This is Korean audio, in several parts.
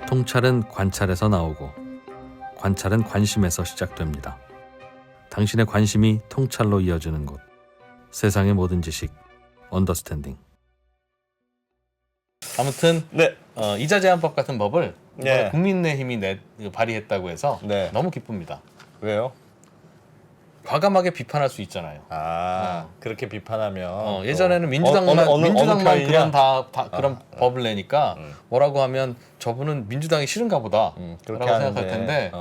통찰은 관찰에서 나오고 관찰은 관심에서 시작됩니다. 당신의 관심이 통찰로 이어지는 곳. 세상의 모든 지식 언더스탠딩. 아무튼 네. 이자 제한법 같은 법을 네. 국민의힘이 발의했다고 해서 네. 너무 기쁩니다. 왜요? 과감하게 비판할 수 있잖아요. 그렇게 비판하면 예전에는 민주당만 어느 그런 편이냐? 그런 법을 내니까 뭐라고 하면 저분은 민주당이 싫은가 보다 그렇게 라고 생각할 하는데, 텐데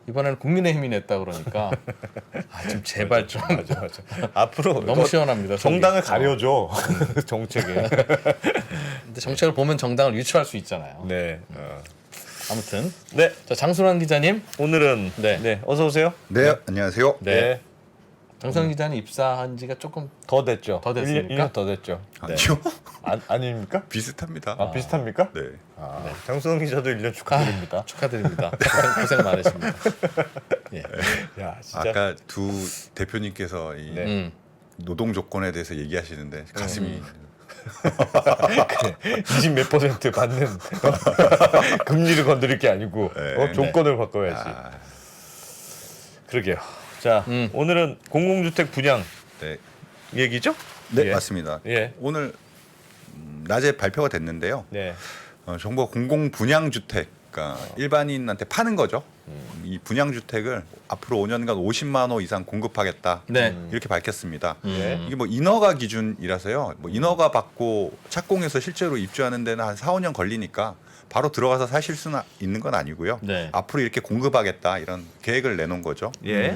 이번에는 국민의힘이 냈다 그러니까 좀 제발 좀 맞아. 앞으로 너무 시원합니다. 정당을 가려줘. 정책에. 근데 정책을 보면 정당을 유추할 수 있잖아요. 네. 아무튼 네. 자, 장순환 기자님, 오늘은 네. 어서 오세요. 네, 안녕하세요. 네. 장순환 기자님 입사한 지가 조금 더 됐죠. 더 됐습니까? 1년 더 됐죠. 아니요. 아닙니까? 비슷합니다. 비슷합니까? 네. 장수영 기자도 1년 축하드립니다. 축하드립니다. 고생 많으십니다. 예. 야, 진짜. 아까 두 대표님께서 이 네. 노동 조건에 대해서 얘기하시는데 가슴이 20 몇 % 받는 금리를 건드릴 게 아니고 네. 조건을 바꿔야지. 그러게요. 자, 오늘은 공공주택 분양 네, 얘기죠? 네 예. 맞습니다. 예. 오늘 낮에 발표가 됐는데요. 네. 정부가 공공 분양 주택, 그러니까 일반인한테 파는 거죠. 이 분양 주택을 앞으로 5년간 50만 호 이상 공급하겠다. 네. 이렇게 밝혔습니다. 예. 이게 뭐 인허가 기준이라서요. 뭐 인허가 받고 착공해서 실제로 입주하는 데는 한 4, 5년 걸리니까 바로 들어가서 사실 수는 있는 건 아니고요. 네. 앞으로 이렇게 공급하겠다 이런 계획을 내놓은 거죠. 예.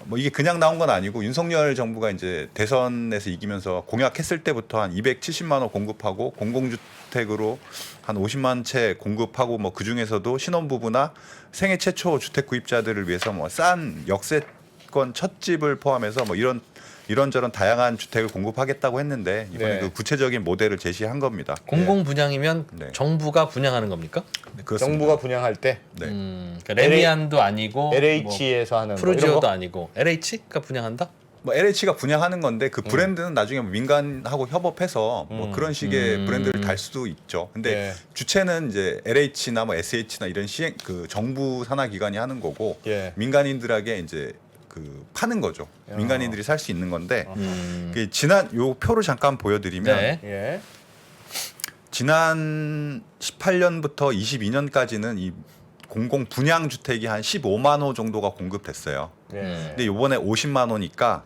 뭐 이게 그냥 나온 건 아니고 윤석열 정부가 이제 대선에서 이기면서 공약했을 때부터 한 270만 호 공급하고 공공주택으로 한 50만 채 공급하고 뭐 그 중에서도 신혼부부나 생애 최초 주택 구입자들을 위해서 뭐 싼 역세권 첫 집을 포함해서 뭐 이런저런 다양한 주택을 공급하겠다고 했는데 이번에 네. 그 구체적인 모델을 제시한 겁니다. 공공 분양이면 네. 정부가 분양하는 겁니까? 네, 그렇습니다. 정부가 분양할 때 네. 그러니까 레미안도 아니고 LH에서 하는 거, 이런 프루지오도 거? 아니고 LH가 분양한다? 뭐 LH가 분양하는 건데 그 브랜드는 나중에 뭐 민간하고 협업해서 뭐 그런 식의 브랜드를 달 수도 있죠. 근데 예. 주체는 이제 LH나 뭐 SH나 이런 시행 그 정부 산하 기관이 하는 거고 예. 민간인들에게 이제 그 파는 거죠. 민간인들이 살 수 있는 건데 음. 그 지난 요 표를 잠깐 보여드리면 네. 예. 지난 18년부터 22년까지는 이 공공 분양 주택이 한 15만 호 정도가 공급됐어요. 예. 근데 이번에 50만 호니까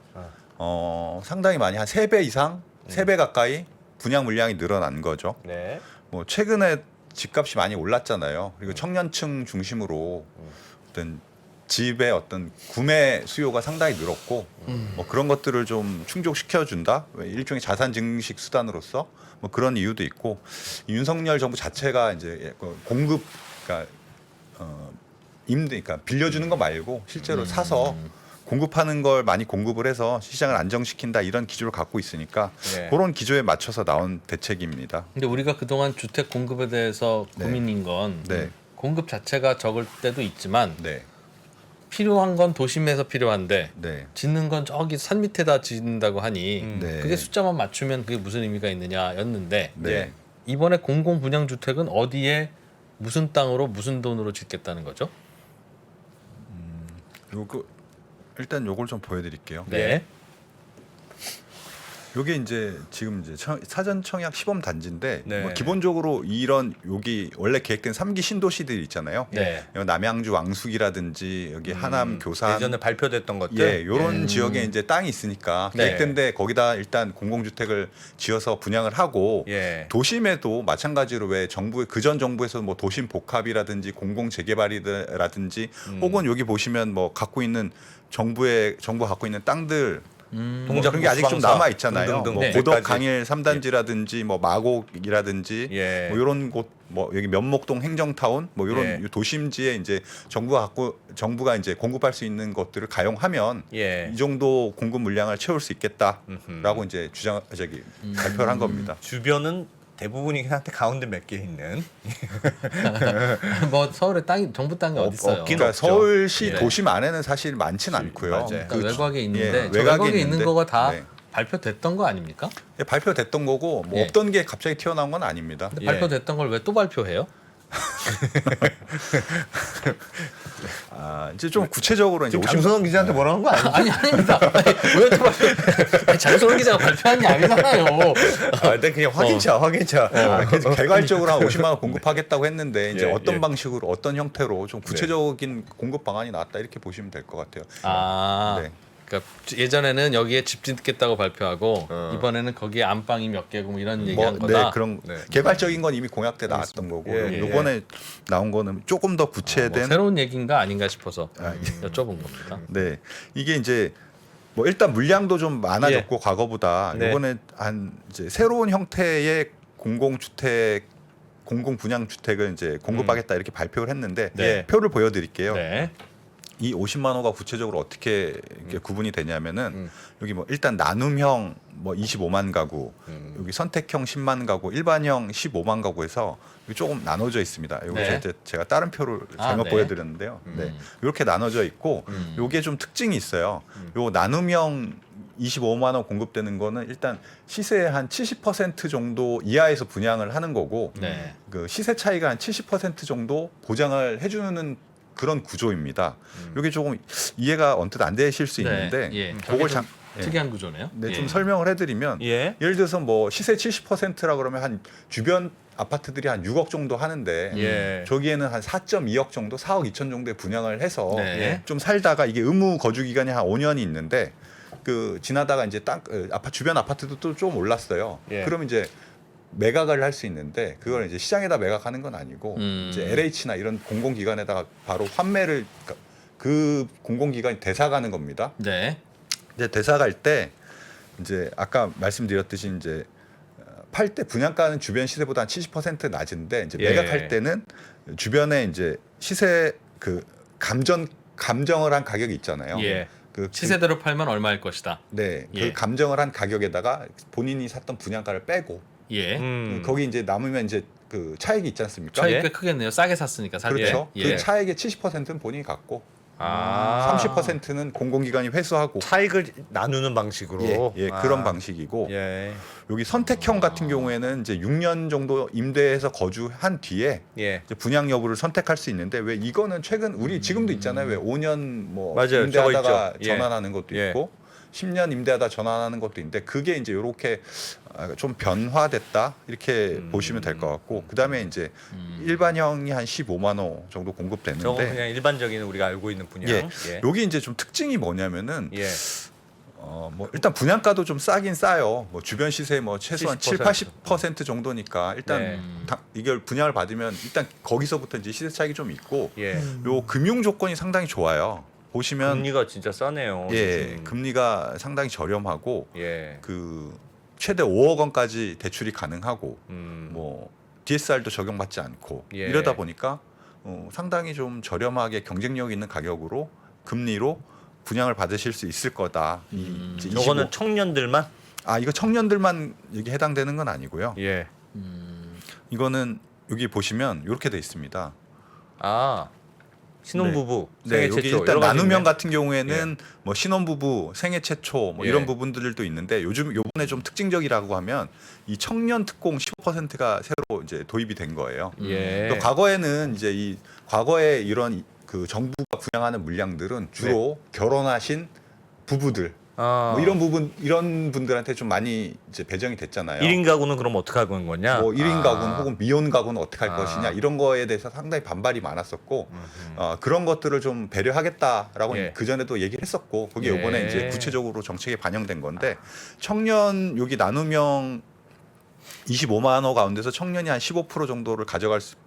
상당히 많이 한 3배 이상, 3배 가까이 분양 물량이 늘어난 거죠. 네. 뭐 최근에 집값이 많이 올랐잖아요. 그리고 청년층 중심으로 어떤 집의 어떤 구매 수요가 상당히 늘었고 뭐 그런 것들을 좀 충족시켜 준다. 일종의 자산 증식 수단으로서 뭐 그런 이유도 있고 이 윤석열 정부 자체가 이제 공급 그러니까 그러니까 빌려주는 거 말고 실제로 사서 공급하는 걸 많이 공급을 해서 시장을 안정시킨다 이런 기조를 갖고 있으니까 네. 그런 기조에 맞춰서 나온 대책입니다. 근데 우리가 그동안 주택 공급에 대해서 네. 고민인 건 네. 공급 자체가 적을 때도 있지만 네, 필요한 건 도심에서 필요한데 네, 짓는 건 저기 산 밑에다 짓는다고 하니 네. 그게 숫자만 맞추면 그게 무슨 의미가 있느냐였는데 네. 이번에 공공 분양 주택은 어디에 무슨 땅으로 무슨 돈으로 짓겠다는 거죠? 요거 일단 요걸 좀 보여드릴게요. 네. 요게 이제 지금 이제 사전 청약 시범 단지인데 네. 뭐 기본적으로 이런 여기 원래 계획된 3기 신도시들 있잖아요. 네. 남양주 왕숙이라든지 여기 하남 교산 예전에 발표됐던 것들. 예, 요런 지역에 이제 땅이 있으니까 네. 계획된데 거기다 일단 공공주택을 지어서 분양을 하고 예. 도심에도 마찬가지로 왜 정부의 그전 정부에서 뭐 도심 복합이라든지 공공 재개발이라든지 혹은 여기 보시면 뭐 갖고 있는 정부가 갖고 있는 땅들 뭐 그런 게 아직 좀 수방사 남아 있잖아요. 등등등 뭐 네. 고덕 어디까지. 강일 3단지라든지 뭐 마곡이라든지 예. 뭐 이런 곳 뭐 여기 면목동 행정타운 뭐 이런 예. 도심지에 이제 정부가 이제 공급할 수 있는 것들을 가용하면 예. 이 정도 공급 물량을 채울 수 있겠다라고 이제 발표를 한 겁니다. 주변은 대부분이긴 한데 가운데 몇 개 있는. 뭐 서울에 땅이 정부 땅이 어디 있어요? 없긴 그러니까 없죠. 서울시 예. 도심 안에는 사실 많지는 않고요. 맞아요. 그러니까 외곽에 있는데 저 외곽에 외곽에 있는 있는데, 거가 다 네. 발표됐던 거 아닙니까? 예, 발표됐던 거고 뭐 예. 없던 게 갑자기 튀어나온 건 아닙니다. 근데 예. 발표됐던 걸 왜 또 발표해요? 이제 좀 구체적으로 이제 지금 장선원 기자한테 뭐라는 거 아니야? 아니 아닙니다. 왜 또 발표? 장소영 기자가 발표한 게 아니잖아요. 일단 그냥 확인차. 그래서 개괄적으로 한 50만 원 공급하겠다고 했는데 이제 예, 어떤 예. 방식으로 어떤 형태로 좀 구체적인 공급 방안이 나왔다 이렇게 보시면 될 것 같아요. 아, 네. 그러니까 예전에는 여기에 집 짓겠다고 발표하고 어. 이번에는 거기에 안방이 몇 개고 뭐 이런 얘기한 뭐, 거다. 네, 그런 네. 개괄적인 건 이미 공약 때 나왔던 거고 예, 예. 이번에 나온 거는 조금 더 뭐 구체된 새로운 얘기인가 아닌가 싶어서 예. 여쭤본 겁니다. 네, 이게 이제 뭐 일단 물량도 좀 많아졌고 과거보다 네. 이번에 한 이제 새로운 형태의 공공주택, 공공분양주택을 이제 공급하겠다 이렇게 발표를 했는데 네. 표를 보여드릴게요. 네. 이 50만 호가 구체적으로 어떻게 이렇게 구분이 되냐면은 음. 여기 뭐 일단 나눔형 뭐 25만 가구, 여기 선택형 10만 가구, 일반형 15만 가구에서 여기 조금 나눠져 있습니다. 여기 네. 제가 다른 표를 잘못 네. 보여드렸는데요. 네, 이렇게 나눠져 있고 요게 좀 특징이 있어요. 요 나눔형 25만 원 공급되는 거는 일단 시세의 한 70% 정도 이하에서 분양을 하는 거고 네. 그 시세 차이가 한 70% 정도 보장을 해주는 그런 구조입니다. 이게 조금 이해가 언뜻 안 되실 수 있는데 예. 그걸 좀 예. 특이한 구조네요. 네, 예. 좀 설명을 해드리면 예. 예를 들어서 뭐 시세 70%라 그러면 한 주변 아파트들이 한 6억 정도 하는데 예. 저기에는 한 4.2억 정도, 4억 2천 정도에 분양을 해서 네. 좀 살다가 이게 의무 거주 기간이 한 5년이 있는데 그 지나다가 이제 주변 아파트도 또 좀 올랐어요. 예. 그럼 이제 매각을 할 수 있는데 그걸 이제 시장에다 매각하는 건 아니고 이제 LH나 이런 공공기관에다가 바로 환매를 그 공공기관이 대사가는 겁니다. 네. 이제 대사갈 때 이제 아까 말씀드렸듯이 이제 팔 때 분양가는 주변 시세보다 한 70% 낮은데 이제 예. 매각할 때는 주변에 이제 시세 그 감정을 한 가격이 있잖아요. 예. 그 시세대로 팔면 얼마일 것이다. 네, 예. 그 감정을 한 가격에다가 본인이 샀던 분양가를 빼고 예. 거기 이제 남으면 이제 그 차익이 있지 않습니까? 차이 예. 꽤 크겠네요. 싸게 샀으니까 살 때. 그렇죠. 예. 그 차익의 70%는 본인이 갖고 아. 30%는 공공기관이 회수하고 차익을 나누는 방식으로. 예, 그런 방식이고 예. 여기 선택형 같은 경우에는 이제 6년 정도 임대해서 거주한 뒤에 예. 이제 분양 여부를 선택할 수 있는데 왜 이거는 최근 우리 지금도 있잖아요. 왜 5년 뭐 맞아요. 임대하다가 저거 있죠. 예. 전환하는 것도 예. 있고 10년 임대하다 전환하는 것도 있는데 그게 이제 이렇게 좀 변화됐다 이렇게 보시면 될 것 같고 그다음에 이제 일반형이 한 15만 호 정도 저거 공급됐는데 그냥 일반적인 우리가 알고 있는 분야. 예. 예. 여기 이제 좀 특징이 뭐냐면은 예. 뭐 일단 분양가도 좀 싸긴 싸요. 뭐 주변 시세 뭐 최소한 7, 70%. 80% 정도니까 일단 네. 이걸 분양을 받으면 일단 거기서부터 이제 시세 차익이 좀 있고 예. 요 금융 조건이 상당히 좋아요. 보시면 금리가 진짜 싸네요. 예, 요즘. 금리가 상당히 저렴하고 예. 그 최대 5억 원까지 대출이 가능하고 뭐 DSR도 적용받지 않고 예. 이러다 보니까 상당히 좀 저렴하게 경쟁력 있는 가격으로 금리로 분양을 받으실 수 있을 거다. 이제 저거는 25. 청년들만. 이거 청년들만 여기 해당되는 건 아니고요. 예. 이거는 여기 보시면 이렇게 돼 있습니다. 아. 신혼부부 네, 생애 여기 최초 일단 여러 가지 나눔형 있네. 같은 경우에는 뭐 신혼부부 생애 최초 뭐 예. 이런 부분들도 있는데 요번에 좀 특징적이라고 하면 이 청년 특공 15%가 새로 이제 도입이 된 거예요. 예. 또 과거에는 이제 이 과거에 이런 그 정부가 분양하는 물량들은 주로 결혼하신 부부들 아. 뭐 이런 분들한테 좀 많이 이제 배정이 됐잖아요. 1인 가구는 그럼 어떻게 하는 거냐? 뭐 1인 아. 가구는 혹은 미혼 가구는 어떻게 할 아. 것이냐 이런 거에 대해서 상당히 반발이 많았었고 그런 것들을 좀 배려하겠다라고 예. 그 전에도 얘기를 했었고 그게 예. 이번에 이제 구체적으로 정책에 반영된 건데 청년 여기 나눔형 25만 호 가운데서 청년이 한 15% 정도를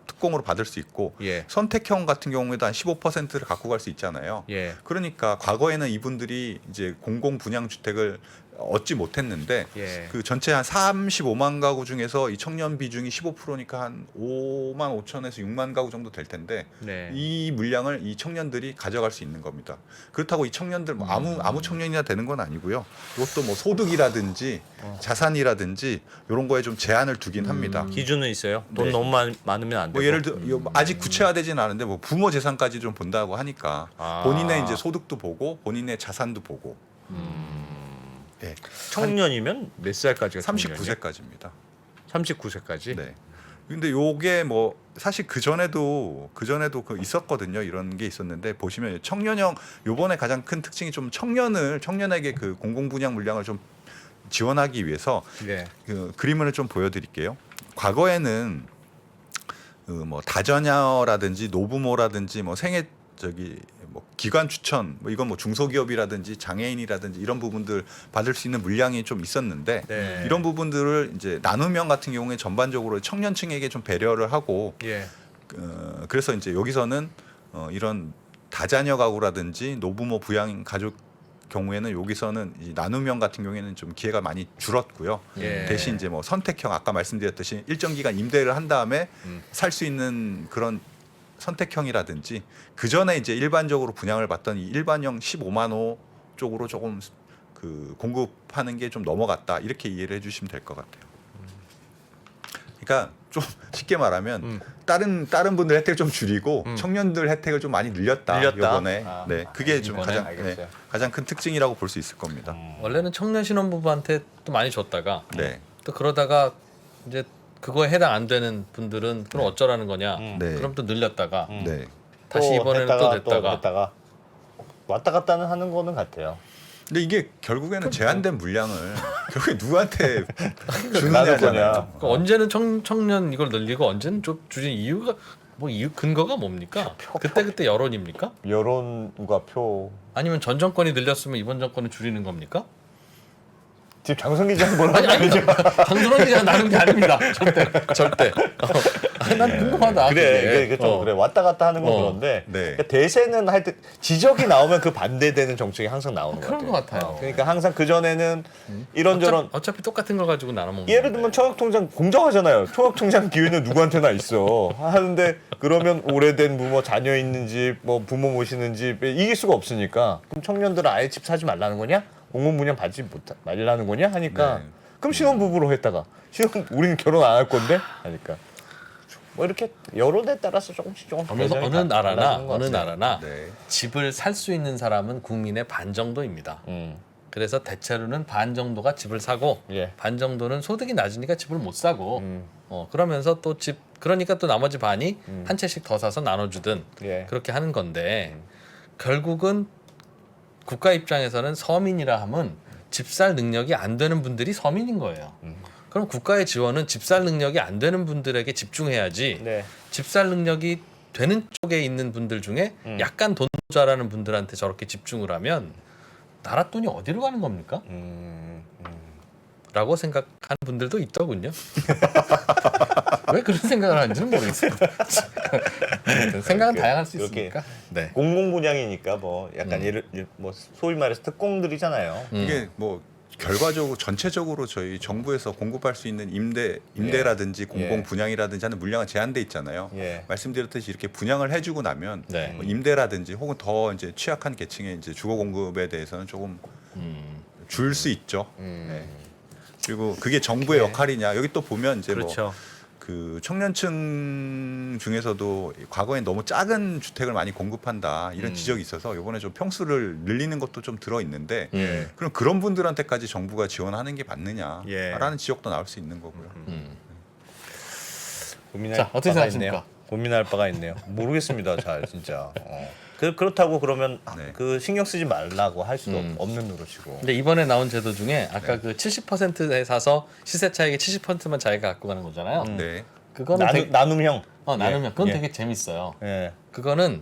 특공으로 받을 수 있고 예. 선택형 같은 경우에도 한 15%를 갖고 갈 수 있잖아요. 예. 그러니까 과거에는 이분들이 이제 공공 분양 주택을 얻지 못했는데 예. 그 전체 한 35만 가구 중에서 이 청년 비중이 15%니까 한 5만 5천에서 6만 가구 정도 될 텐데 네. 이 물량을 이 청년들이 가져갈 수 있는 겁니다. 그렇다고 이 청년들 뭐 아무 청년이나 되는 건 아니고요. 이것도 뭐 소득이라든지 자산이라든지 이런 거에 좀 제한을 두긴 합니다. 기준은 있어요. 돈 네. 너무 많으면 안 되고. 뭐 예를 들어 아직 구체화되진 않은데 뭐 부모 재산까지 좀 본다고 하니까 아. 본인의 이제 소득도 보고 본인의 자산도 보고 네. 청년이면 몇 살까지가 39세까지입니다. 39세까지. 네. 근데 요게 뭐 사실 그 전에도 그 있었거든요. 이런 게 있었는데 보시면 청년형 요번에 가장 큰 특징이 좀 청년에게 그 공공 분양 물량을 좀 지원하기 위해서 네. 그 그림을 좀 보여드릴게요. 과거에는 그 뭐 다자녀라든지 노부모라든지 뭐 생애 뭐 기관 추천 뭐 이건 뭐 중소기업이라든지 장애인이라든지 이런 부분들 받을 수 있는 물량이 좀 있었는데 네. 이런 부분들을 이제 나눔형 같은 경우에 전반적으로 청년층에게 좀 배려를 하고 예. 그래서 이제 여기서는 이런 다자녀 가구라든지 노부모 부양 가족 경우에는 여기서는 이 나눔형 같은 경우에는 좀 기회가 많이 줄었고요. 예. 대신 이제 뭐 선택형 아까 말씀드렸듯이 일정 기간 임대를 한 다음에 살 수 있는 그런 선택형이라든지 그 전에 이제 일반적으로 분양을 받던 이 일반형 15만 호 쪽으로 조금 그 공급하는 게 좀 넘어갔다 이렇게 이해를 해주시면 될 것 같아요. 그러니까 좀 쉽게 말하면 다른 분들 혜택을 좀 줄이고 청년들 혜택을 좀 많이 늘렸다. 이번에 네 그게 좀 이번에? 가장 큰 특징이라고 볼 수 있을 겁니다. 원래는 청년 신혼부부한테 또 많이 줬다가 네. 또 그러다가 이제 그거에 해당 안 되는 분들은 그럼 어쩌라는 거냐? 네. 그럼 또 늘렸다가 네. 다시 이번에는 또 됐다가 됐다가 왔다 갔다는 하는 거는 같아요. 근데 이게 결국에는 제한된 물량을 결국에 누구한테 주느냐잖아요. 나눌 거냐. 그러니까 언제는 청년 이걸 늘리고 언제는 좀 줄인 이유가 뭐 이유 근거가 뭡니까? 그때 여론입니까? 여론과 표. 아니면 전 정권이 늘렸으면 이번 정권은 줄이는 겁니까? 지금 장성기 기자 뭐라고 아니 장선원 기자 나는 게 아닙니다. 절대. 난 궁금하다. 그래, 이게 좀 어. 그래 왔다 갔다 하는 건 어. 그런데 네. 그러니까 대세는 하여튼 지적이 나오면 그 반대되는 정책이 항상 나오는 것 그런 같아요. 것 같아요. 그러니까 항상 그 전에는 이런저런 어차피 똑같은 걸 가지고 나눠 먹는. 예를 들면 청학통장 공정하잖아요. 청학통장 기회는 누구한테나 있어. 하는데 그러면 오래된 부모 자녀 있는 집, 뭐 부모 모시는 집 이길 수가 없으니까 그럼 청년들은 아예 집 사지 말라는 거냐? 공공 분양 받지 말라는 거냐? 하니까 네. 그럼 신혼부부로 했다가 우리는 결혼 안 할 건데 하니까 뭐 이렇게 여론에 따라서 조금씩 어느 나라나 네. 집을 살 수 있는 사람은 국민의 반 정도입니다. 그래서 대체로는 반 정도가 집을 사고 예. 반 정도는 소득이 낮으니까 집을 못 사고 그러면서 또 그러니까 또 나머지 반이 한 채씩 더 사서 나눠주든 예. 그렇게 하는 건데 결국은 국가 입장에서는 서민이라 하면 집 살 능력이 안 되는 분들이 서민인 거예요. 그럼 국가의 지원은 집 살 능력이 안 되는 분들에게 집중해야지 네. 집 살 능력이 되는 쪽에 있는 분들 중에 약간 돈 모자라는 분들한테 저렇게 집중을 하면 나라 돈이 어디로 가는 겁니까? 라고 생각하는 분들도 있더군요. 왜 그런 생각을 하는지는 모르겠어요. 생각은 다양할 수 이렇게 있으니까. 네. 공공 분양이니까 뭐 약간 뭐 소위 말해서 특공들이잖아요. 이게 뭐 결과적으로 전체적으로 저희 정부에서 공급할 수 있는 임대라든지 공공 분양이라든지 하는 물량은 제한돼 있잖아요. 예. 말씀드렸듯이 이렇게 분양을 해주고 나면 네. 뭐 임대라든지 혹은 더 이제 취약한 계층의 이제 주거 공급에 대해서는 조금 줄 수 있죠. 네. 그리고 그게 정부의 역할이냐 여기 또 보면 이제 그렇죠. 뭐 그 청년층 중에서도 과거에 너무 작은 주택을 많이 공급한다 이런 지적이 있어서 이번에 좀 평수를 늘리는 것도 좀 들어 있는데 예. 그럼 그런 분들한테까지 정부가 지원하는 게 예. 맞느냐라는 지적도 나올 수 있는 거고요. 고민할 자, 어떻게 바가 생각하십니까? 있네요. 고민할 바가 있네요. 모르겠습니다. 잘 진짜. 그렇다고 그러면 네. 그 신경 쓰지 말라고 할 수도 없는 노릇이고. 근데 이번에 나온 제도 중에 아까 그 70%에 사서 시세 차익의 70%만 자기가 갖고 가는 거잖아요. 네. 그거는 나눔형. 나누면 그건 예. 되게 재밌어요. 예. 그거는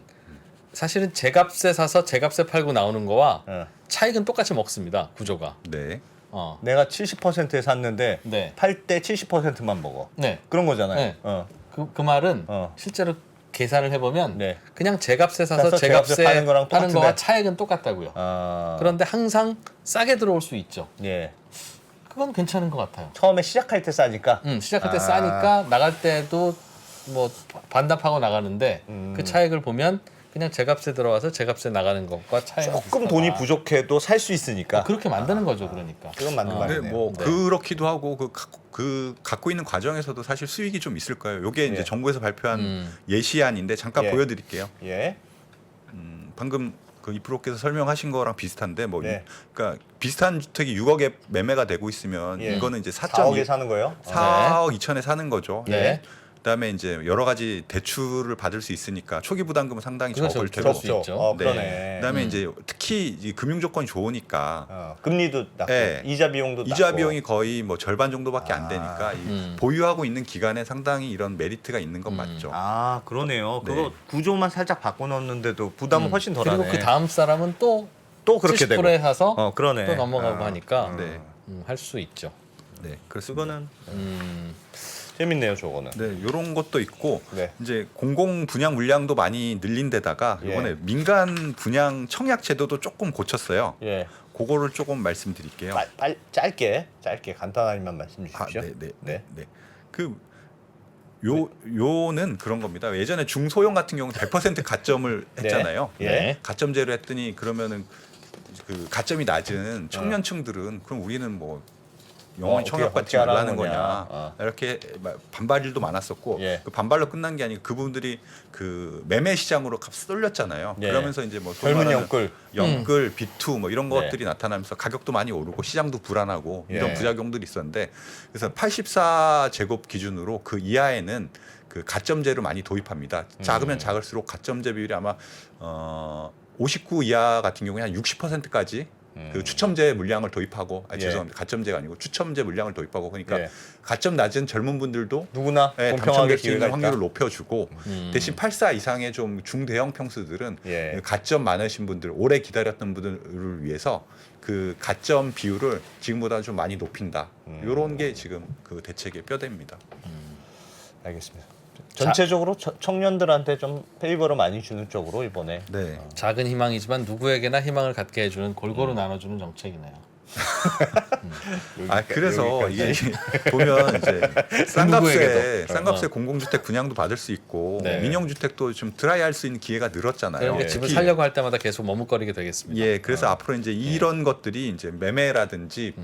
사실은 제값에 사서 제값에 팔고 나오는 거와 예. 차익은 똑같이 먹습니다. 구조가. 네. 내가 70%에 샀는데 네. 팔 때 70%만 먹어. 네. 그런 거잖아요. 네. 어. 그 말은 어. 실제로 계산을 해보면 네. 그냥 제값에 사서 사서 제값에 제값에 파는 거랑 파는 똑같은데. 거와 차익은 똑같다고요. 아. 그런데 항상 싸게 들어올 수 있죠. 예. 그건 괜찮은 것 같아요. 처음에 시작할 때 싸니까. 시작할 때 아. 싸니까 나갈 때도 뭐 반납하고 나가는데 그 차익을 보면 그냥 제값에 들어와서 제값에 나가는 것과 차이가 조금 비슷하다. 돈이 부족해도 살 수 있으니까. 그렇게 만드는 거죠, 그러니까. 그건 맞는 근데 말이네요. 뭐 네. 그렇기도 하고 그 갖고 있는 과정에서도 사실 수익이 좀 있을 거예요. 이게 이제 예. 정부에서 발표한 예시안인데 잠깐 예. 보여드릴게요. 예. 방금 그 이프로께서 설명하신 거랑 비슷한데 뭐 네. 그러니까 비슷한 주택이 6억에 매매가 되고 있으면 예. 이거는 이제 4억에 사는 거예요? 4억 2천에 사는 거죠. 네. 그다음에 이제 여러 가지 대출을 받을 수 있으니까 초기 부담금은 상당히 그렇죠. 적을 그럴 테고. 수 있죠. 그러네. 그다음에 이제 특히 이 금융 조건이 좋으니까 금리도 낮고 네. 이자 비용도 이자 낮고. 비용이 거의 뭐 절반 정도밖에 안 되니까 이 보유하고 있는 기간에 상당히 이런 메리트가 있는 건 맞죠. 아 그러네요. 네. 그거 구조만 살짝 바꿔놓는데도 부담은 훨씬 덜하네. 그리고 그 다음 사람은 또 또 그렇게 70%에 되고. 사서 그러네. 또 넘어가고 하니까 네. 할 수 있죠. 네, 그렇습니다. 그거는 음, 재밌네요, 저거는. 네, 이런 것도 있고 네. 이제 공공 분양 물량도 많이 늘린 데다가 예. 이번에 민간 분양 청약 제도도 조금 고쳤어요. 예. 그거를 조금 말씀드릴게요. 짧게 간단하게만 말씀 아, 주십시오. 네. 요는 그런 겁니다. 예전에 중소형 같은 경우는 100% 가점을 했잖아요. 예. 네. 가점제로 했더니 그러면은 그 가점이 낮은 청년층들은 그럼 우리는 뭐 영원히 어떻게 청약받지 하라는 말라는 거냐. 거냐 이렇게 반발일도 많았었고 예. 그 반발로 끝난 게 아니고 그분들이 그 매매 시장으로 값 쏠렸잖아요. 예. 그러면서 이제 뭐 젊은 영끌. 영끌, B2 뭐 이런 네. 것들이 나타나면서 가격도 많이 오르고 시장도 불안하고 이런 예. 부작용들이 있었는데 그래서 84제곱 기준으로 그 이하에는 그 가점제를 많이 도입합니다. 작으면 작을수록 가점제 비율이 아마 59 이하 같은 경우에 한 60%까지 그 추첨제 물량을 도입하고 예. 죄송합니다. 가점제가 아니고 추첨제 물량을 도입하고 그러니까 예. 가점 낮은 젊은 분들도 누구나 네, 공평하게 당첨될 수 기회가 있는 있다. 확률을 높여주고 대신 84 이상의 좀 중대형 평수들은 예. 가점 많으신 분들 오래 기다렸던 분들을 위해서 그 가점 비율을 지금보다 좀 많이 높인다. 이런 게 지금 그 대책의 뼈대입니다. 알겠습니다. 전체적으로 청년들한테 좀 페이버를 많이 주는 쪽으로 이번에 네. 작은 희망이지만 누구에게나 희망을 갖게 해주는 골고루 나눠주는 정책이네요. 아 그래서 이게 여기까지. 보면 이제 누구에게도. 쌍값에 공공주택 분양도 받을 수 있고 네. 민영주택도 좀 드라이할 수 있는 기회가 늘었잖아요. 그러니까 예. 집을 특히 살려고 할 때마다 계속 머뭇거리게 되겠습니다. 예, 그래서 앞으로 이제 이런 것들이 이제 매매라든지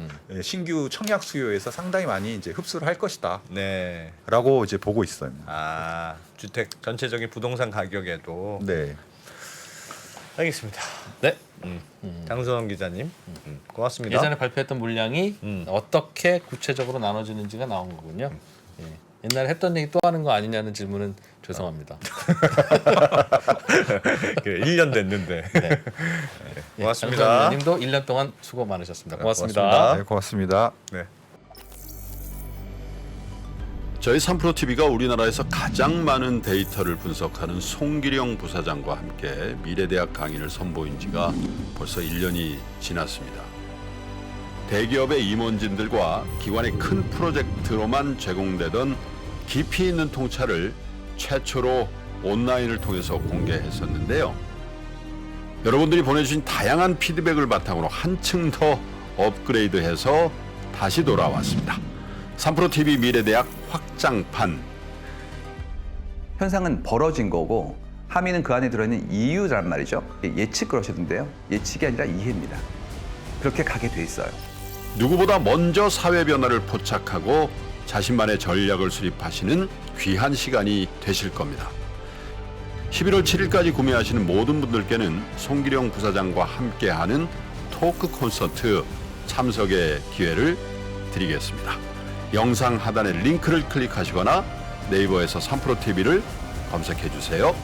신규 청약 수요에서 상당히 많이 이제 흡수를 할 것이다라고 네. 이제 보고 있어요. 아 주택 전체적인 부동산 가격에도 네. 알겠습니다. 네. 장선원 기자님 고맙습니다. 예전에 발표했던 물량이 어떻게 구체적으로 나눠지는지가 나온 거군요. 예. 옛날에 했던 얘기 또 하는 거 아니냐는 질문은 죄송합니다. 그래, 1년 됐는데. 네. 고맙습니다. 님도 1년 동안 수고 많으셨습니다. 고맙습니다. 고맙습니다. 네, 고맙습니다. 네. 저희 3프로TV가 우리나라에서 가장 많은 데이터를 분석하는 송기령 부사장과 함께 미래대학 강의를 선보인 지가 벌써 1년이 지났습니다. 대기업의 임원진들과 기관의 큰 프로젝트로만 제공되던 깊이 있는 통찰을 최초로 온라인을 통해서 공개했었는데요. 여러분들이 보내주신 다양한 피드백을 바탕으로 한층 더 업그레이드해서 다시 돌아왔습니다. 3프로TV 미래대학 확장판. 현상은 벌어진 거고 함의는 그 안에 들어있는 이유란 말이죠. 예측 그러셨는데요. 예측이 아니라 이해입니다. 그렇게 가게 돼 있어요. 누구보다 먼저 사회 변화를 포착하고 자신만의 전략을 수립하시는 귀한 시간이 되실 겁니다. 11월 7일까지 구매하시는 모든 분들께는 송기령 부사장과 함께하는 토크 콘서트 참석의 기회를 드리겠습니다. 영상 하단의 링크를 클릭하시거나 네이버에서 3프로TV를 검색해 주세요.